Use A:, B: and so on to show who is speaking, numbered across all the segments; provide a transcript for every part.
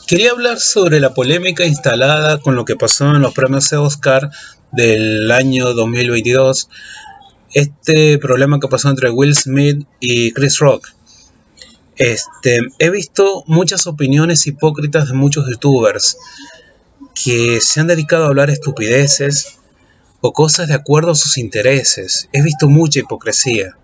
A: Quería hablar sobre la polémica instalada con lo que pasó en los premios Oscar del año 2022. Este problema que pasó entre Will Smith y Chris Rock. He visto muchas opiniones hipócritas de muchos youtubers que se han dedicado a hablar estupideces o cosas de acuerdo a sus intereses. He visto mucha hipocresía.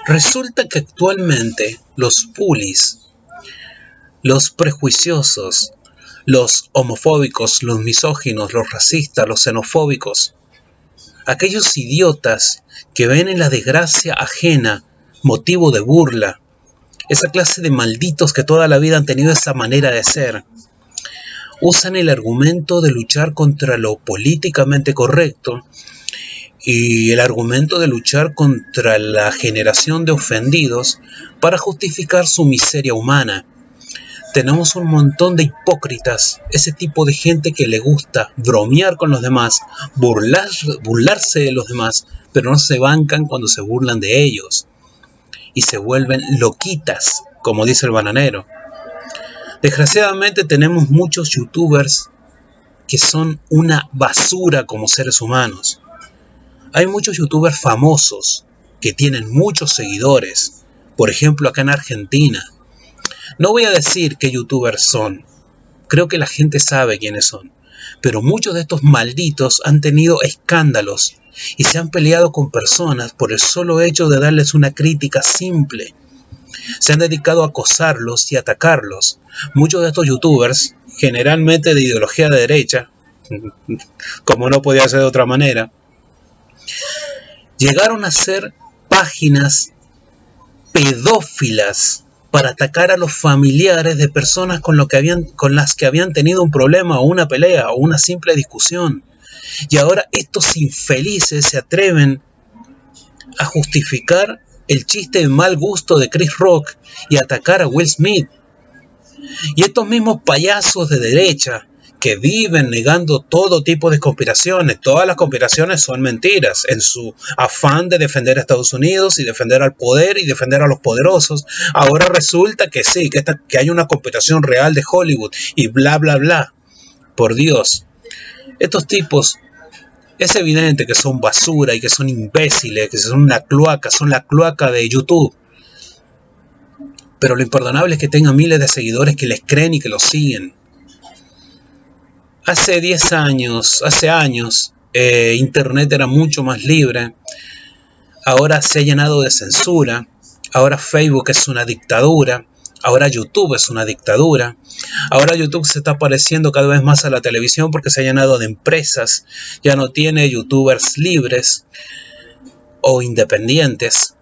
A: Resulta que actualmente los bullies, los prejuiciosos, los homofóbicos, los misóginos, los racistas, los xenofóbicos, aquellos idiotas que ven en la desgracia ajena motivo de burla, esa clase de malditos que toda la vida han tenido esa manera de ser, usan el argumento de luchar contra lo políticamente correcto y el argumento de luchar contra la generación de ofendidos para justificar su miseria humana. Tenemos un montón de hipócritas, ese tipo de gente que le gusta bromear con los demás, burlarse de los demás, pero no se bancan cuando se burlan de ellos. Y se vuelven loquitas, como dice el bananero. Desgraciadamente tenemos muchos youtubers que son una basura como seres humanos. Hay muchos youtubers famosos que tienen muchos seguidores, por ejemplo acá en Argentina. No voy a decir qué youtubers son, creo que la gente sabe quiénes son, pero muchos de estos malditos han tenido escándalos y se han peleado con personas por el solo hecho de darles una crítica simple. Se han dedicado a acosarlos y atacarlos. Muchos de estos youtubers, generalmente de ideología de derecha, como no podía ser de otra manera, llegaron a ser páginas pedófilas para atacar a los familiares de personas con las que habían tenido un problema o una pelea o una simple discusión. Y ahora estos infelices se atreven a justificar el chiste de mal gusto de Chris Rock y atacar a Will Smith. Y estos mismos payasos de derecha que viven negando todo tipo de conspiraciones, todas las conspiraciones son mentiras, en su afán de defender a Estados Unidos y defender al poder y defender a los poderosos, ahora resulta que sí, que hay una conspiración real de Hollywood y bla bla bla. Por Dios, estos tipos es evidente que son basura y que son imbéciles, que son una cloaca, son la cloaca de YouTube. Pero lo imperdonable es que tengan miles de seguidores que les creen y que los siguen. Hace 10 años, hace años, Internet era mucho más libre. Ahora se ha llenado de censura. Ahora Facebook es una dictadura. Ahora YouTube es una dictadura. Ahora YouTube se está pareciendo cada vez más a la televisión porque se ha llenado de empresas. Ya no tiene youtubers libres o independientes.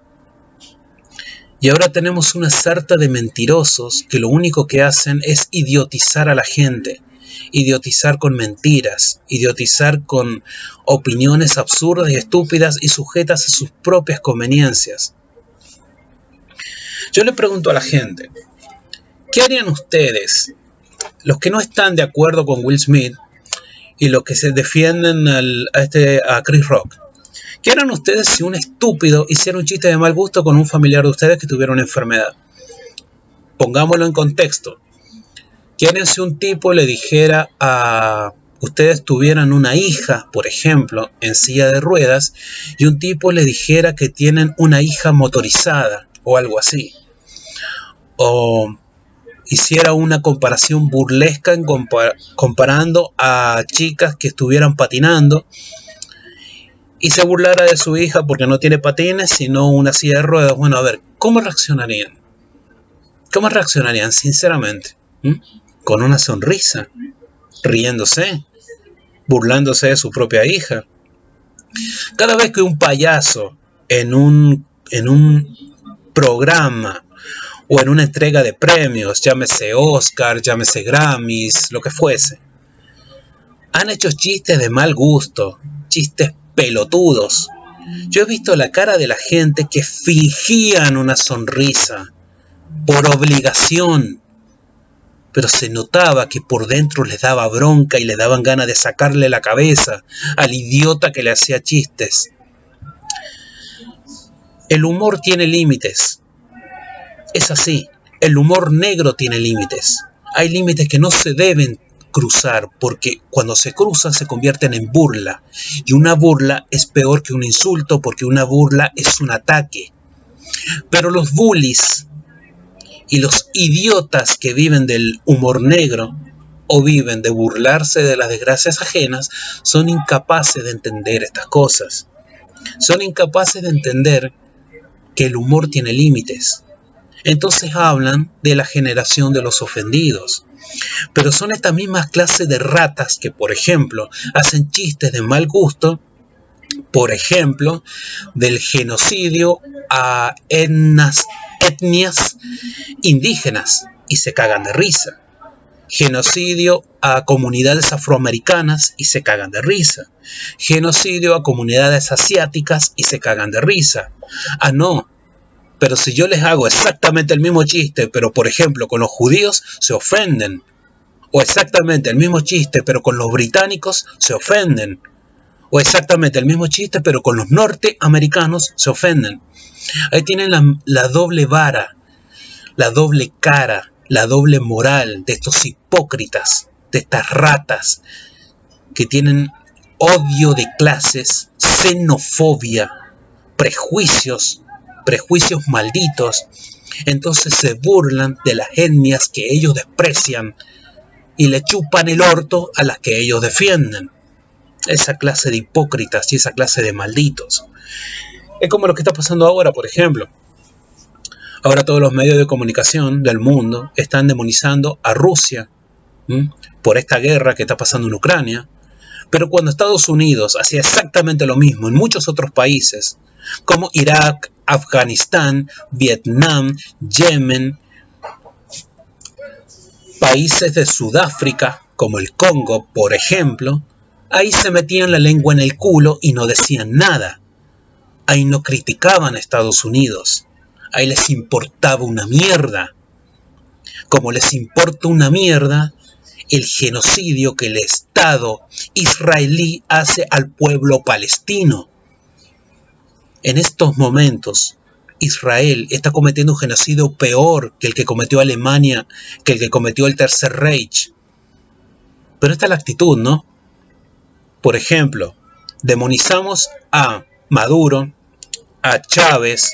A: Y ahora tenemos una sarta de mentirosos que lo único que hacen es idiotizar a la gente. Idiotizar con mentiras, idiotizar con opiniones absurdas y estúpidas y sujetas a sus propias conveniencias. Yo le pregunto a la gente, ¿qué harían ustedes, los que no están de acuerdo con Will Smith y los que se defienden a Chris Rock? ¿Qué harían ustedes si un estúpido hiciera un chiste de mal gusto con un familiar de ustedes que tuviera una enfermedad? Pongámoslo en contexto. ¿Qué harían si un tipo le dijera a ustedes tuvieran una hija, por ejemplo, en silla de ruedas, y un tipo le dijera que tienen una hija motorizada o algo así? O hiciera una comparación burlesca comparando a chicas que estuvieran patinando y se burlara de su hija porque no tiene patines, sino una silla de ruedas. Bueno, a ver, ¿cómo reaccionarían? ¿Cómo reaccionarían, sinceramente? Con una sonrisa, riéndose, burlándose de su propia hija. Cada vez que un payaso en un programa o en una entrega de premios, llámese Oscar, llámese Grammys, lo que fuese, han hecho chistes de mal gusto, chistes pelotudos. Yo he visto la cara de la gente que fingían una sonrisa por obligación, pero se notaba que por dentro les daba bronca y les daban ganas de sacarle la cabeza al idiota que le hacía chistes. El humor tiene límites. Es así. El humor negro tiene límites. Hay límites que no se deben cruzar, porque cuando se cruzan se convierten en burla. Y una burla es peor que un insulto, porque una burla es un ataque. Pero los bullies y los idiotas que viven del humor negro o viven de burlarse de las desgracias ajenas son incapaces de entender estas cosas. Son incapaces de entender que el humor tiene límites. Entonces hablan de la generación de los ofendidos. Pero son estas mismas clases de ratas que, por ejemplo, hacen chistes de mal gusto, por ejemplo, del genocidio a etnias indígenas y se cagan de risa. Genocidio a comunidades afroamericanas y se cagan de risa. Genocidio a comunidades asiáticas y se cagan de risa. Ah, no. Pero si yo les hago exactamente el mismo chiste, pero por ejemplo con los judíos, se ofenden. O exactamente el mismo chiste, pero con los británicos, se ofenden. O exactamente el mismo chiste, pero con los norteamericanos, se ofenden. Ahí tienen la doble vara, la doble cara, la doble moral de estos hipócritas, de estas ratas que tienen odio de clases, xenofobia, prejuicios malditos. Entonces se burlan de las etnias que ellos desprecian y le chupan el orto a las que ellos defienden. Esa clase de hipócritas y esa clase de malditos. Es como lo que está pasando ahora, por ejemplo. Ahora todos los medios de comunicación del mundo están demonizando a Rusia por esta guerra que está pasando en Ucrania. Pero cuando Estados Unidos hacía exactamente lo mismo en muchos otros países, como Irak, Afganistán, Vietnam, Yemen, países de Sudáfrica, como el Congo, por ejemplo, ahí se metían la lengua en el culo y no decían nada. Ahí no criticaban a Estados Unidos. Ahí les importaba una mierda. Como les importa una mierda el genocidio que el Estado israelí hace al pueblo palestino. En estos momentos, Israel está cometiendo un genocidio peor que el que cometió Alemania, que el que cometió el Tercer Reich. Pero esta es la actitud, ¿no? Por ejemplo, demonizamos a Maduro, a Chávez,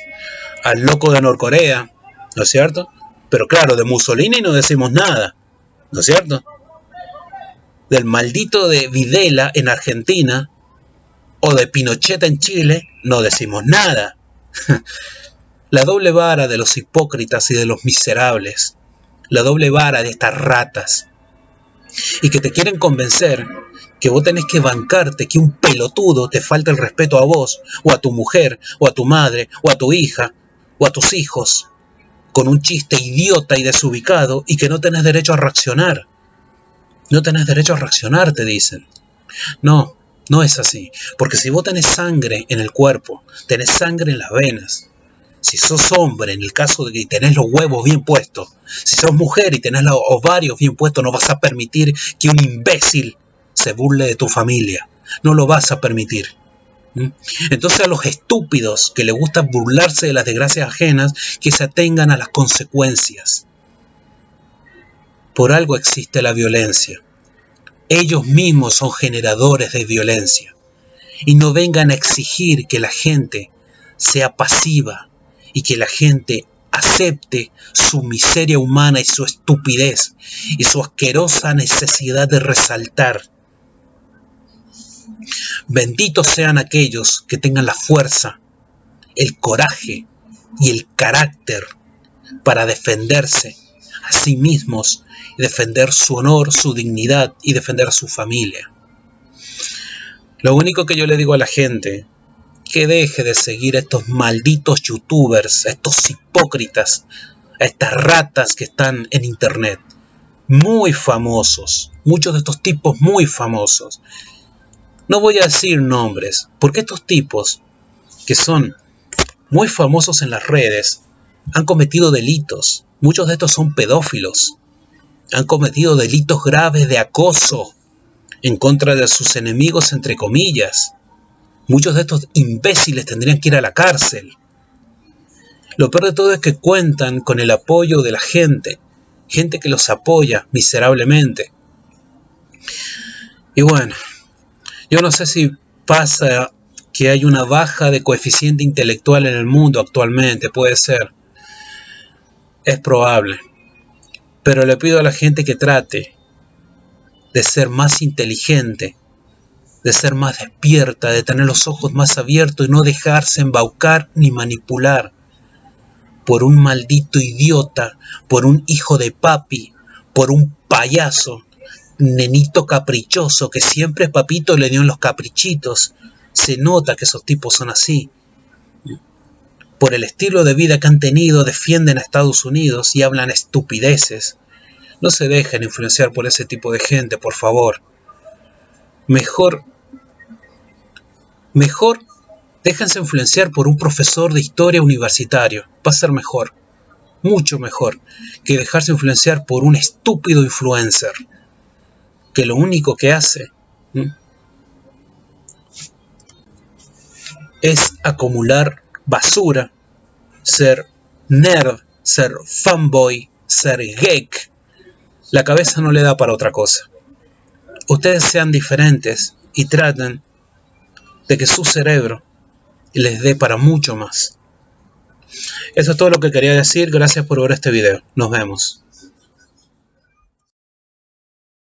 A: al loco de Norcorea, ¿no es cierto? Pero claro, de Mussolini no decimos nada, ¿no es cierto? Del maldito de Videla en Argentina o de Pinochet en Chile no decimos nada. La doble vara de los hipócritas y de los miserables, la doble vara de estas ratas, y que te quieren convencer que vos tenés que bancarte que un pelotudo te falta el respeto a vos, o a tu mujer, o a tu madre, o a tu hija, o a tus hijos, con un chiste idiota y desubicado, y que no tenés derecho a reaccionar. No tenés derecho a reaccionar, te dicen. No, no es así, porque si vos tenés sangre en el cuerpo, tenés sangre en las venas, si sos hombre, en el caso de que tenés los huevos bien puestos, si sos mujer y tenés los ovarios bien puestos, no vas a permitir que un imbécil se burle de tu familia. No lo vas a permitir. Entonces a los estúpidos que les gusta burlarse de las desgracias ajenas, que se atengan a las consecuencias. Por algo existe la violencia. Ellos mismos son generadores de violencia. Y no vengan a exigir que la gente sea pasiva y que la gente acepte su miseria humana y su estupidez y su asquerosa necesidad de resaltar. Benditos sean aquellos que tengan la fuerza, el coraje y el carácter para defenderse a sí mismos, y defender su honor, su dignidad y defender a su familia. Lo único que yo le digo a la gente, que deje de seguir a estos malditos youtubers, a estos hipócritas, a estas ratas que están en internet, muy famosos, muchos de estos tipos muy famosos. No voy a decir nombres, porque estos tipos, que son muy famosos en las redes, han cometido delitos. Muchos de estos son pedófilos. Han cometido delitos graves de acoso en contra de sus enemigos, entre comillas. Muchos de estos imbéciles tendrían que ir a la cárcel. Lo peor de todo es que cuentan con el apoyo de la gente que los apoya miserablemente. Y bueno, yo no sé si pasa que hay una baja de coeficiente intelectual en el mundo actualmente, puede ser, es probable, pero le pido a la gente que trate de ser más inteligente, de ser más despierta, de tener los ojos más abiertos y no dejarse embaucar ni manipular por un maldito idiota, por un hijo de papi, por un payaso, nenito caprichoso que siempre papito le dio en los caprichitos. Se nota que esos tipos son así. Por el estilo de vida que han tenido, defienden a Estados Unidos y hablan estupideces. No se dejen influenciar por ese tipo de gente, por favor. Mejor déjense influenciar por un profesor de historia universitario. Va a ser mejor, mucho mejor, que dejarse influenciar por un estúpido influencer que lo único que hace es acumular basura, ser nerd, ser fanboy, ser geek. La cabeza no le da para otra cosa. Ustedes sean diferentes y traten de que su cerebro les dé para mucho más. Eso es todo lo que quería decir. Gracias por ver este video. Nos vemos.